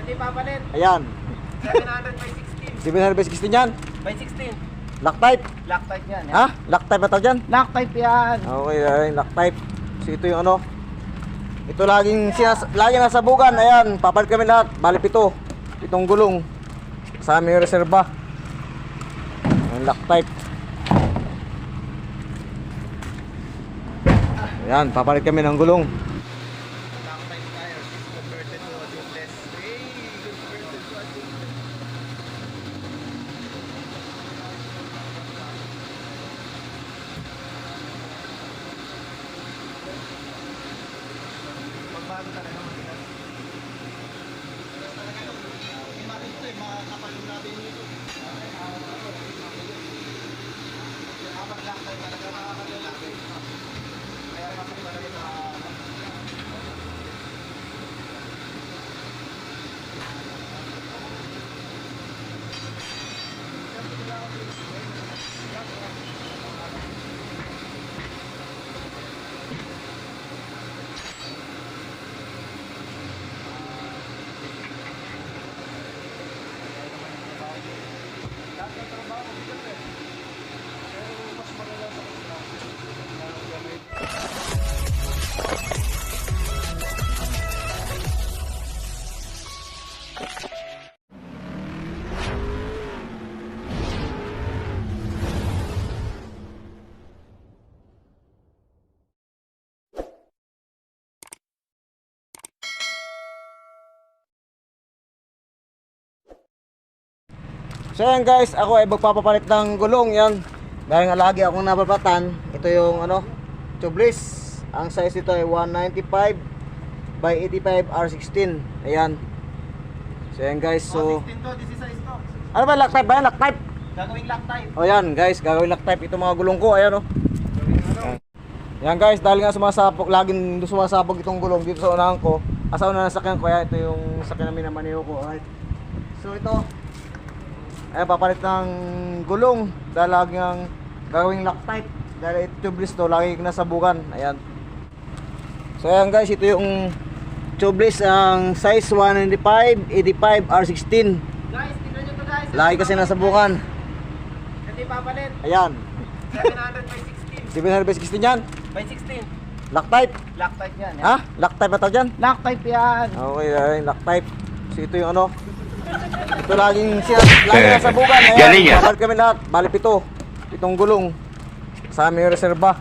Hindi papalit. Ayan. 700 by 16. 700 by 16 yan. By 16. Lock type. Lock type yan. Ha? Lock type ba tawag dyan? Lock type yan. Okay, lock type. So ito yung ano. Ito laging nasabugan. Ayan, papalit kami lahat. Bali 7. Itong gulong. Sa aming reserva. Ayan, lock type. Ayan, papalit kami ng gulong. Lock type tayo. Converted to a tubeless. Converted to a tubeless. Magbago talaga magilas. Kapag lock type talaga makakalalaki. Kaya kapag talaga na So yan guys, ako ay magpapapalit ng gulong yan. Dahil nga lagi akong napapatan. Ito yung ano, tubeless. Ang size nito ay 195 by 85 R16. Ayan. So yan guys, so 16 to, this is size to. ano ba, lock type ba yan? Lock type? Gagawing lock type. O yan guys, gagawin lock type ito mga gulong ko. Ayan o. Yan guys, dahil nga sumasabog, laging sumasabog itong gulong dito sa unahan ko. Sa unahan ng sakyan ko, kaya ito yung sakyan na minamaneho ko. Alright. So ito, ayan, papalit ng gulong dahil lagi ang gagawing lock type dahil ito tubeless to, lagi nasabugan. Ayan. So ayan guys, ito yung tubeless, ang size 195 85 R16. Guys, tingnan nyo to guys. Lagi kasi nasabugan. Hindi papalit. Ayan, 700 by 16. 700 by 16 yan. By 16. Lock type. Lock type yan. Ha? Lock type ba tawag dyan? Lock type yan. Okay, lock type. So ito yung ano. Ito laging nasabugan. Ayan, Galing yan. papalit kami lahat. Bali 7. Itong gulong. Sa aming reserva.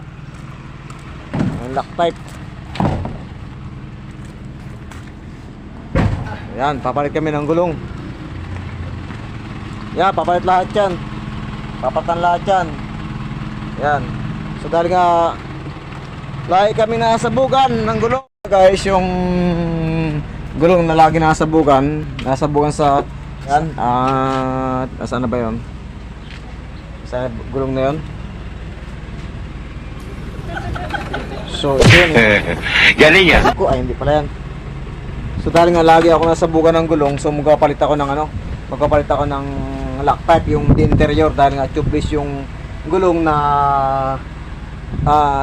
Ang lock type. Ayan, papalit kami ng gulong. Yan, papalit lahat yan. Papatan lahat yan. Yan. So dahil nga lagi kami nasabugan ng gulong. Guys, yung gulong na lagi nasabugan sa yan, nasaan na ba yun? Sa gulong na yun. So ito yun. Galing yan. Ay, hindi pala yan. So dahil nga lagi ako nasabugan ng gulong, so magpapalit ako ng ano, magpapalit ako ng lock type, yung interior, dahil nga tubeless yung gulong na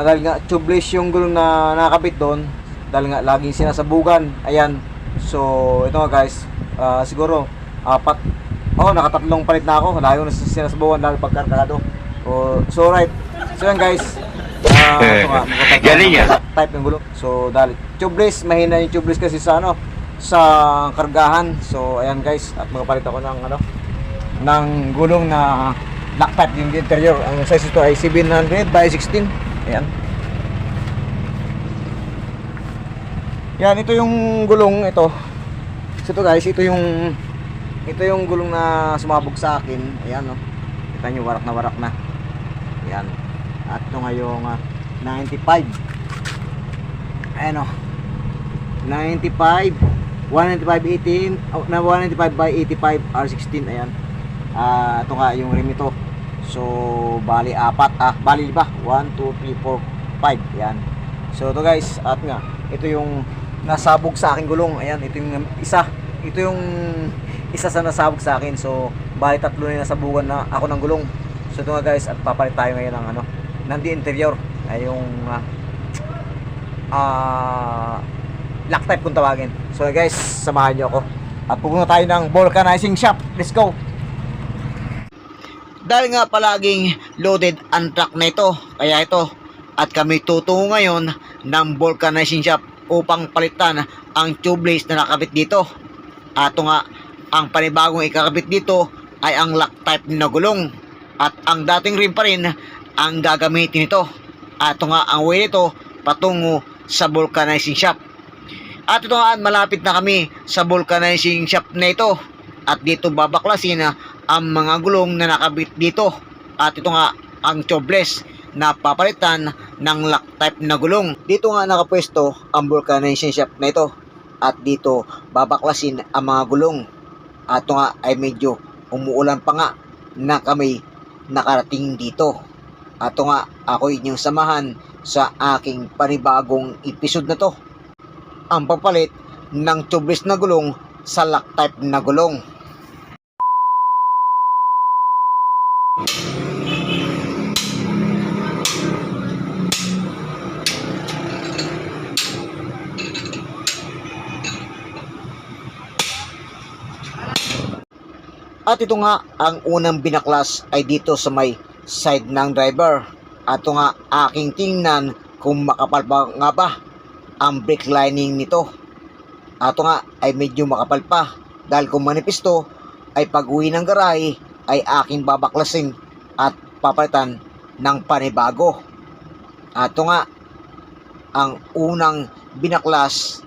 dahil nga tubeless yung gulong na nakakabit doon, dahil nga laging sinasabugan. Ayan. So ito nga guys, siguro nakatatlong palit na ako, lagi ko na sinasabugan lalo pagkarkado. So right. So yan guys, ito nga, galing yan. lock type ng gulong. So dahil tubeless, mahina yung tubeless kasi sa ano, sa kargahan. So ayan guys, at magpapalit ako ng ano, ng gulong na lock type yung interior. Ang size ito ay 700 by 16. Ayan. Yan, ito yung gulong ito. So ito guys, ito yung gulong na sumabog sa akin. Ayan, no. Kita nyo, warak na. Ayan. At ito nga yung 95. Ayan, no. 95 195 18 na 195 by 85 R16. Ayan. Ito nga yung rim ito. So bali 4, bali 5, 1 2 3 4 5. Ayan. So ito guys, at nga ito yung nasabog sa aking gulong. Ayan, ito yung isa. Ito yung isa sa nasabog sa akin. So bali 3 na nasabugan na ako ng gulong. So ito nga guys, at papalit tayo ngayon ng ano, ng interior ay yung lock type kung tawagin. So guys, samahan niyo ako. at pupunta tayo ng vulcanizing shop. Let's go! Dahil nga palaging loaded ang truck na ito, kaya ito, at kami tutungo ngayon ng vulcanizing shop upang palitan ang tubeless na nakabit dito. Ato nga, ang panibagong ikakabit dito ay ang lock type na gulong, at ang dating rim pa rin ang gagamitin nito. Ato nga, ang way nito patungo sa vulcanizing shop. At ito nga, malapit na kami sa vulcanizing shop na ito, at dito babaklasin ang mga gulong na nakabit dito. At ito nga ang tubeless na papalitan ng lock type na gulong. Dito nga nakapwesto ang vulcanizing shop na ito, at dito babaklasin ang mga gulong. At ito nga ay medyo umuulan pa nga na kami nakarating dito. At ito nga ako inyong samahan sa aking panibagong episode na to, ang papalit ng tubeless na gulong sa lock type na gulong. At ito nga, ang unang binaklas ay dito sa may side ng driver. At ito nga, aking tingnan kung makapal pa nga ba ang brake lining nito. At ito nga, ay medyo makapal pa. Dahil kung manipis to, ay pag uwi ng garahe, ay aking babaklasin at papalitan ng panibago. At ito nga, ang unang binaklas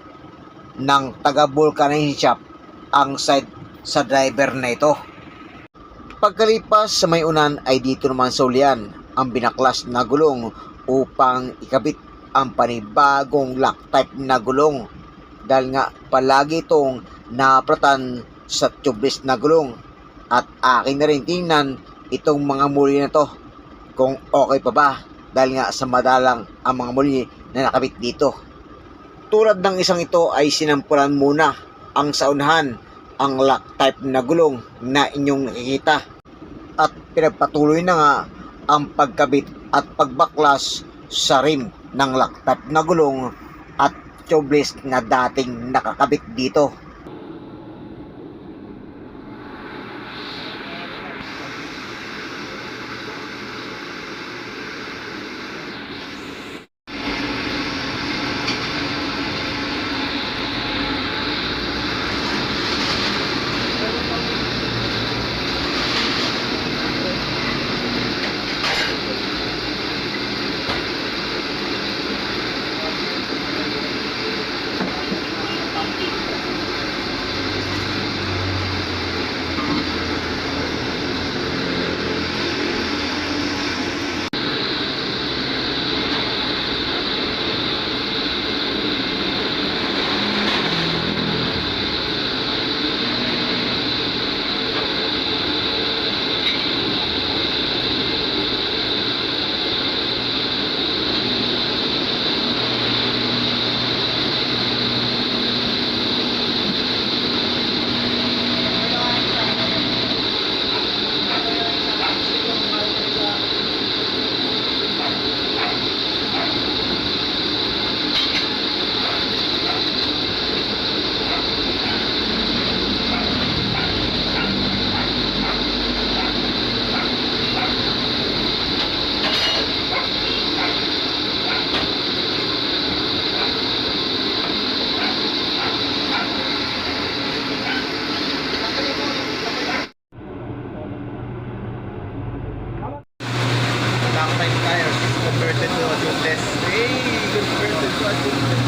ng taga-vulcanizing shop, ang side sa driver na ito. Pagkalipas sa may unan ay dito naman sa ulian ang binaklas na gulong upang ikabit ang panibagong lock type na gulong. Dahil nga palagi itong napratan sa tubeless na gulong, at akin na rin tingnan itong mga muli na to kung okay pa ba, dahil nga sa madalang ang mga muli na nakabit dito. Tulad ng isang ito ay sinampulan muna ang sa unahan ang lock type na gulong na inyong nakikita, at pinagpatuloy na nga ang pagkabit at pagbaklas sa rim ng lock type na gulong at tubeless na dating nakakabit dito. Loctite tires converted to a tubeless. Hey, converted to a tubeless.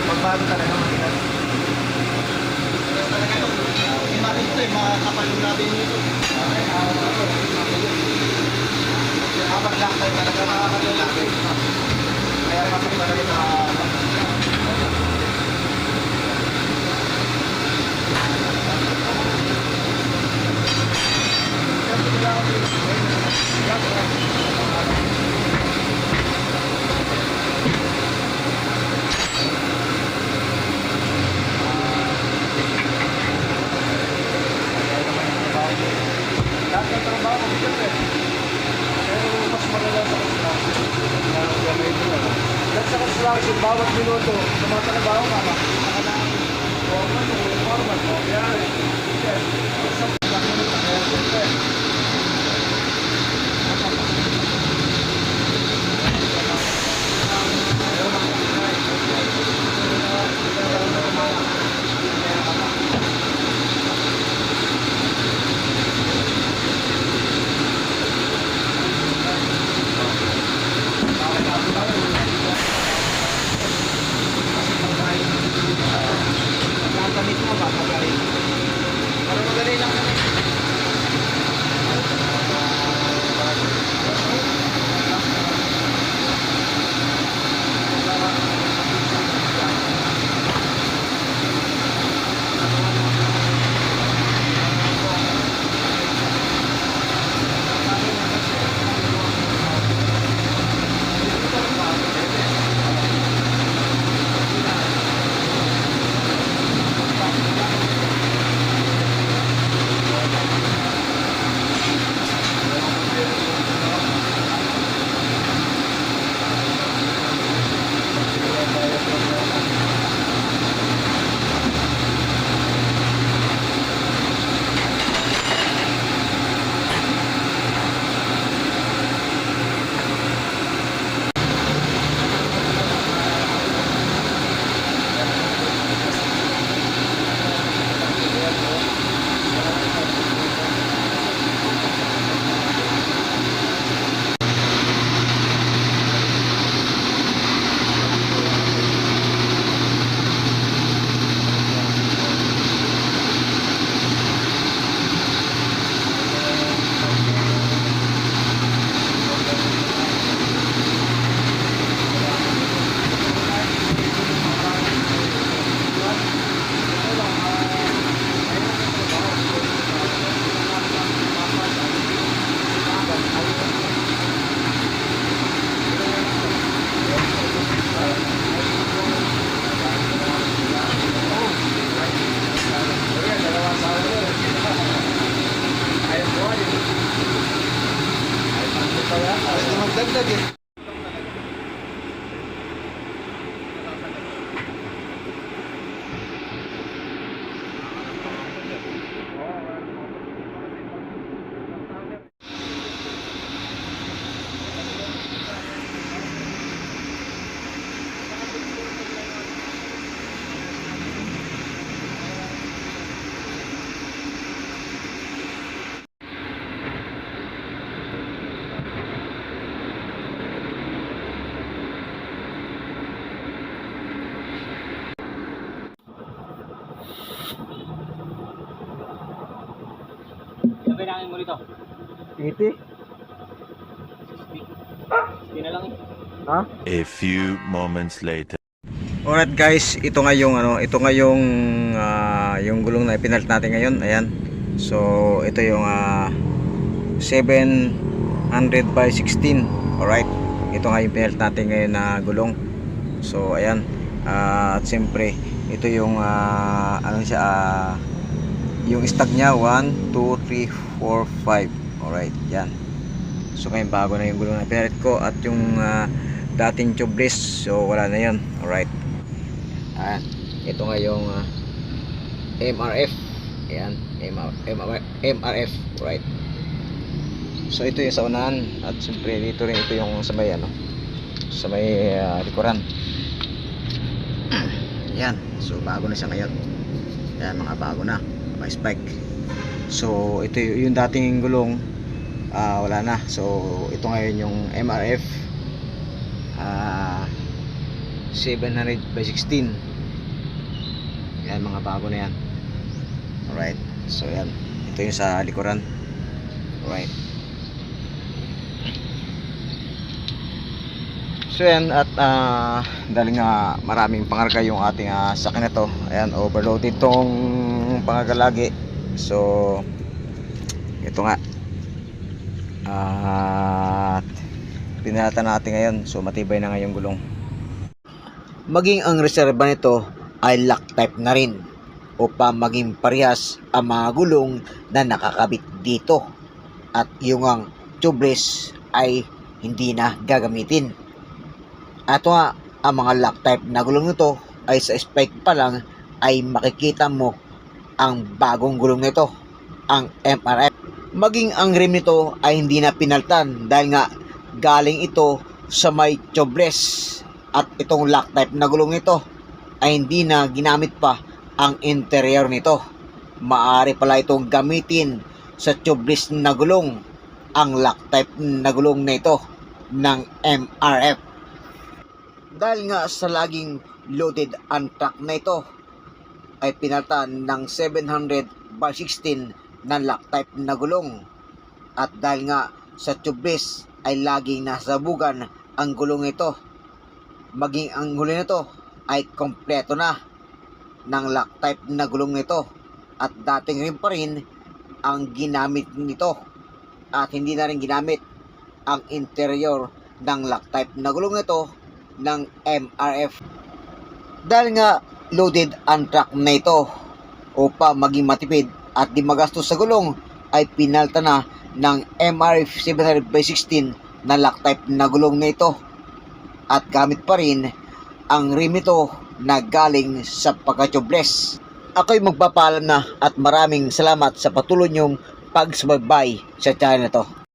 Magbago talaga makilas. Imarin ito eh, makakapal yung natin nito. Kapag loctite talaga makakalalaki. Kaya kapag talaga na lahat ng trabaho, bigat eh. bawat minuto, tumatrabaho ka, makikita ka ng format mo, format mo, yan. Yes. Sa ilang minuto, kaya siyempre. Pagkakamit mo, papagaling. Para madali lang naman. Magdagdag eh. Kailangan mo rito. Iti? Hindi na lang eh. Ha? A few moments later. Alright guys, ito nga yung yung gulong na ipinalit natin ngayon. Ayan. So, ito yung 700 by 16. Alright. Ito nga yung pinalit natin ngayon na gulong. So, ayan. At siyempre, ito yung yung stock niya 1, 2, 3, 4, 5. Alright, yan. So ngayon bago na yung gulong na pinalit ko at yung dating tubeless, so wala na yun. Alright. Ito nga yung MRF. Ayan, MRF. Alright. So ito yung sa unahan at siyempre dito rin ito yung sa may sa may likuran. Yan. So bago na siya ngayon. Yan, mga bago na. May spike. So ito yung dating gulong, wala na. So ito ngayon yung MRF 700 by 16. Yan, mga bago na yan. Alright. So yan, ito yung sa likuran. Alright. So yan, at dahil nga maraming pangarga yung ating sakin na to, ayan, overloaded tong pangagalagi. So ito nga, pinalatan natin ngayon. So matibay na nga yung gulong. Maging ang reserva nito ay lock type na rin upang maging parehas ang mga gulong na nakakabit dito, at yung ang tubeless ay hindi na gagamitin. At nga ang mga lock type na gulong nito ay sa spike pa lang ay makikita mo ang bagong gulong nito, ang MRF. Maging ang rim nito ay hindi na pinaltan dahil nga galing ito sa may tubeless, at itong lock type na gulong nito ay hindi na ginamit pa ang interior nito. Maaari pala itong gamitin sa tubeless na gulong, ang lock type na gulong na ito ng MRF. Dahil nga sa laging loaded ang truck na ito ay pinaltan ng 700/16 na lock type na gulong, at dahil nga sa tubeless ay laging nasabugan ang gulong ito, maging ang huli nito ay kompleto na ng lock type na gulong nito, at dating rin pa rin ang ginamit nito at hindi na rin ginamit ang interior ng lock type na gulong nito ng MRF. Dahil nga loaded ang truck na ito, upang maging matipid at di magastos sa gulong ay pinalta na ng MRF 700/16 na lock type na gulong na ito, at gamit pa rin ang rim nito na galing sa pagka-tubeless. Ako'y magpapaalam na at maraming salamat sa patuloy niyong pagsubaybay sa channel na to.